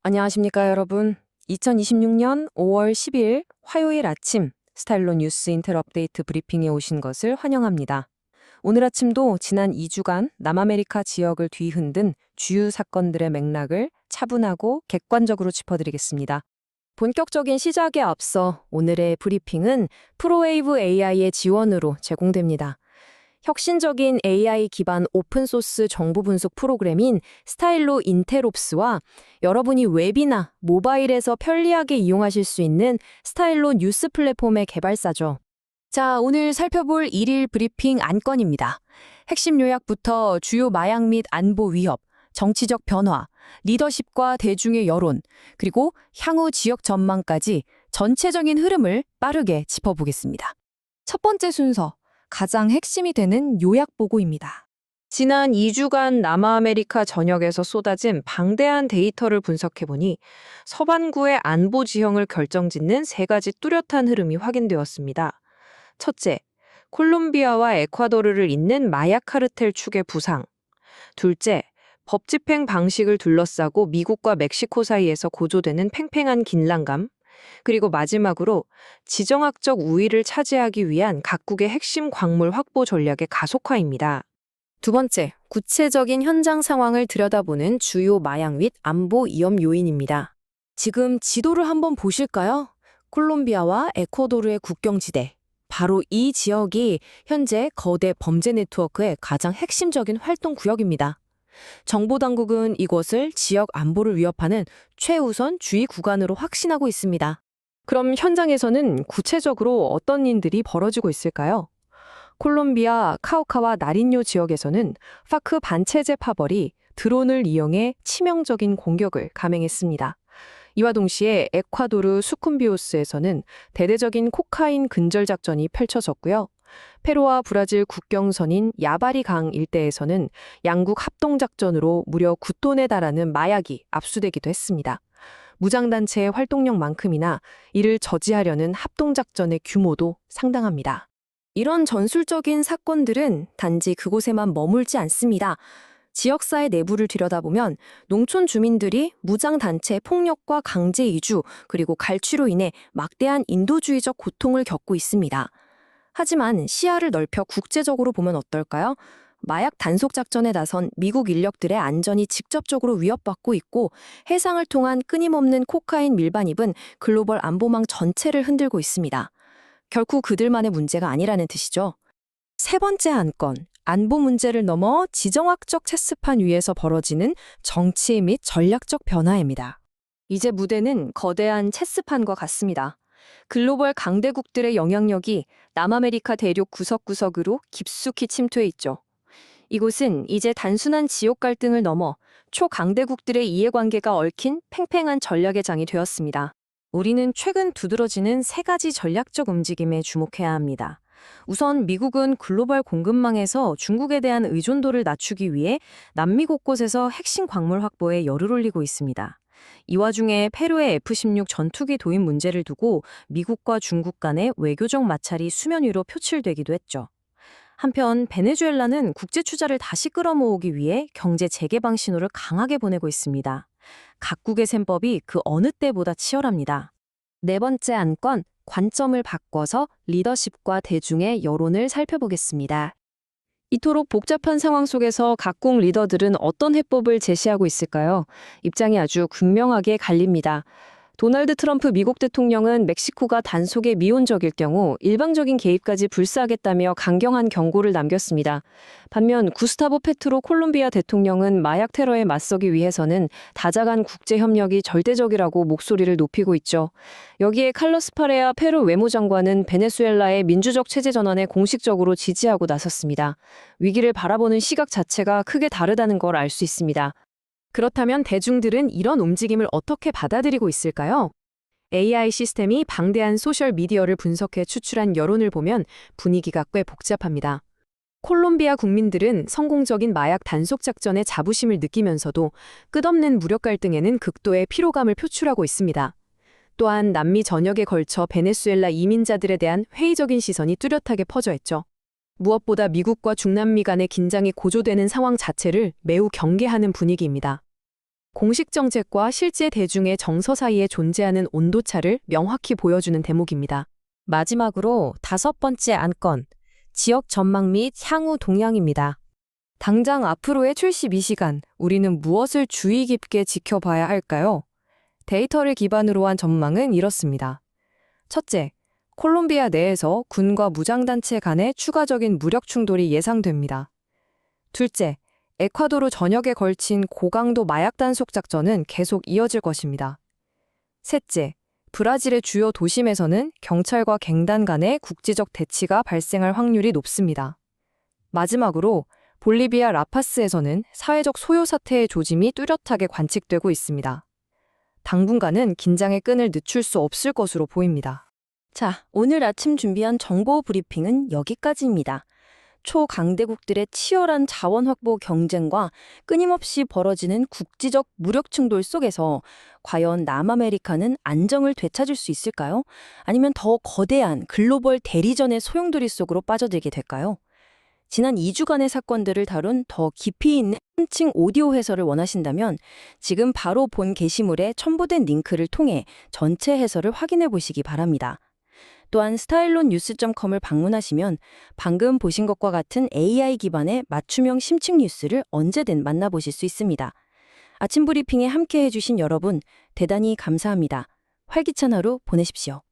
안녕하십니까, 여러분. 2026년 5월 10일 화요일 아침 스타일로 뉴스 인텔 업데이트 브리핑에 오신 것을 환영합니다. 오늘 아침도 지난 2주간 남아메리카 지역을 뒤흔든 주요 사건들의 맥락을 차분하고 객관적으로 짚어드리겠습니다. 본격적인 시작에 앞서 오늘의 브리핑은 프로웨이브 AI의 지원으로 제공됩니다. 혁신적인 AI 기반 오픈소스 정보 분석 프로그램인 스타일로 인텔옵스와 여러분이 웹이나 모바일에서 편리하게 이용하실 수 있는 스타일로 뉴스 플랫폼의 개발사죠. 자, 오늘 살펴볼 일일 브리핑 안건입니다. 핵심 요약부터 주요 마약 및 안보 위협, 정치적 변화, 리더십과 대중의 여론, 그리고 향후 지역 전망까지 전체적인 흐름을 빠르게 짚어보겠습니다. 첫 번째 순서, 가장 핵심이 되는 요약 보고입니다. 지난 2주간 남아메리카 전역에서 쏟아진 방대한 데이터를 분석해보니 서반구의 안보 지형을 결정짓는 세 가지 뚜렷한 흐름이 확인되었습니다. 첫째, 콜롬비아와 에콰도르를 잇는 마약 카르텔 축의 부상. 둘째, 법 집행 방식을 둘러싸고 미국과 멕시코 사이에서 고조되는 팽팽한 긴장감. 그리고 마지막으로 지정학적 우위를 차지하기 위한 각국의 핵심 광물 확보 전략의 가속화입니다. 두 번째, 구체적인 현장 상황을 들여다보는 주요 마약 및 안보 위험 요인입니다. 지금 지도를 한번 보실까요? 콜롬비아와 에콰도르의 국경지대. 바로 이 지역이 현재 거대 범죄 네트워크의 가장 핵심적인 활동 구역입니다. 정보당국은 이곳을 지역 안보를 위협하는 최우선 주의 구간으로 확신하고 있습니다. 그럼 현장에서는 구체적으로 어떤 일들이 벌어지고 있을까요? 콜롬비아 카우카와 나린요 지역에서는 파크 반체제 파벌이 드론을 이용해 치명적인 공격을 감행했습니다. 이와 동시에 에콰도르 수쿰비오스에서는 대대적인 코카인 근절 작전이 펼쳐졌고요. 페루와 브라질 국경선인 야바리 강 일대에서는 양국 합동작전으로 무려 9톤에 달하는 마약이 압수되기도 했습니다. 무장단체의 활동력만큼이나 이를 저지하려는 합동작전의 규모도 상당합니다. 이런 전술적인 사건들은 단지 그곳에만 머물지 않습니다. 지역사회 내부를 들여다보면 농촌 주민들이 무장단체 폭력과 강제 이주 그리고 갈취로 인해 막대한 인도주의적 고통을 겪고 있습니다. 하지만 시야를 넓혀 국제적으로 보면 어떨까요? 마약 단속 작전에 나선 미국 인력들의 안전이 직접적으로 위협받고 있고 해상을 통한 끊임없는 코카인 밀반입은 글로벌 안보망 전체를 흔들고 있습니다. 결코 그들만의 문제가 아니라는 뜻이죠. 세 번째 안건, 안보 문제를 넘어 지정학적 체스판 위에서 벌어지는 정치 및 전략적 변화입니다. 이제 무대는 거대한 체스판과 같습니다. 글로벌 강대국들의 영향력이 남아메리카 대륙 구석구석으로 깊숙이 침투해 있죠. 이곳은 이제 단순한 지역 갈등을 넘어 초강대국들의 이해관계가 얽힌 팽팽한 전략의 장이 되었습니다. 우리는 최근 두드러지는 세 가지 전략적 움직임에 주목해야 합니다. 우선 미국은 글로벌 공급망에서 중국에 대한 의존도를 낮추기 위해 남미 곳곳에서 핵심 광물 확보에 열을 올리고 있습니다. 이 와중에 페루의 F-16 전투기 도입 문제를 두고 미국과 중국 간의 외교적 마찰이 수면 위로 표출되기도 했죠. 한편 베네수엘라는 국제 투자를 다시 끌어모으기 위해 경제 재개방 신호를 강하게 보내고 있습니다. 각국의 셈법이 그 어느 때보다 치열합니다. 네 번째 안건, 관점을 바꿔서 리더십과 대중의 여론을 살펴보겠습니다. 이토록 복잡한 상황 속에서 각국 리더들은 어떤 해법을 제시하고 있을까요? 입장이 아주 극명하게 갈립니다. 도널드 트럼프 미국 대통령은 멕시코가 단속에 미온적일 경우 일방적인 개입까지 불사하겠다며 강경한 경고를 남겼습니다. 반면 구스타보 페트로 콜롬비아 대통령은 마약 테러에 맞서기 위해서는 다자간 국제 협력이 절대적이라고 목소리를 높이고 있죠. 여기에 칼로스 파레아 페루 외무장관은 베네수엘라의 민주적 체제 전환에 공식적으로 지지하고 나섰습니다. 위기를 바라보는 시각 자체가 크게 다르다는 걸 알 수 있습니다. 그렇다면 대중들은 이런 움직임을 어떻게 받아들이고 있을까요? AI 시스템이 방대한 소셜미디어를 분석해 추출한 여론을 보면 분위기가 꽤 복잡합니다. 콜롬비아 국민들은 성공적인 마약 단속 작전에 자부심을 느끼면서도 끝없는 무력 갈등에는 극도의 피로감을 표출하고 있습니다. 또한 남미 전역에 걸쳐 베네수엘라 이민자들에 대한 회의적인 시선이 뚜렷하게 퍼져 있죠. 무엇보다 미국과 중남미 간의 긴장이 고조되는 상황 자체를 매우 경계하는 분위기입니다. 공식 정책과 실제 대중의 정서 사이에 존재하는 온도차를 명확히 보여주는 대목입니다. 마지막으로 5번째 안건, 지역 전망 및 향후 동향입니다. 당장 앞으로의 72시간, 우리는 무엇을 주의 깊게 지켜봐야 할까요? 데이터를 기반으로 한 전망은 이렇습니다. 첫째, 콜롬비아 내에서 군과 무장단체 간의 추가적인 무력 충돌이 예상됩니다. 둘째, 에콰도르 전역에 걸친 고강도 마약 단속 작전은 계속 이어질 것입니다. 셋째, 브라질의 주요 도심에서는 경찰과 갱단 간의 국지적 대치가 발생할 확률이 높습니다. 마지막으로 볼리비아 라파스에서는 사회적 소요 사태의 조짐이 뚜렷하게 관측되고 있습니다. 당분간은 긴장의 끈을 늦출 수 없을 것으로 보입니다. 자, 오늘 아침 준비한 정보 브리핑은 여기까지입니다. 초강대국들의 치열한 자원 확보 경쟁과 끊임없이 벌어지는 국지적 무력 충돌 속에서 과연 남아메리카는 안정을 되찾을 수 있을까요? 아니면 더 거대한 글로벌 대리전의 소용돌이 속으로 빠져들게 될까요? 지난 2주간의 사건들을 다룬 더 깊이 있는 한층 오디오 해설을 원하신다면 지금 바로 본 게시물에 첨부된 링크를 통해 전체 해설을 확인해 보시기 바랍니다. 또한 stylonnews.com을 방문하시면 방금 보신 것과 같은 AI 기반의 맞춤형 심층 뉴스를 언제든 만나보실 수 있습니다. 아침 브리핑에 함께해 주신 여러분 대단히 감사합니다. 활기찬 하루 보내십시오.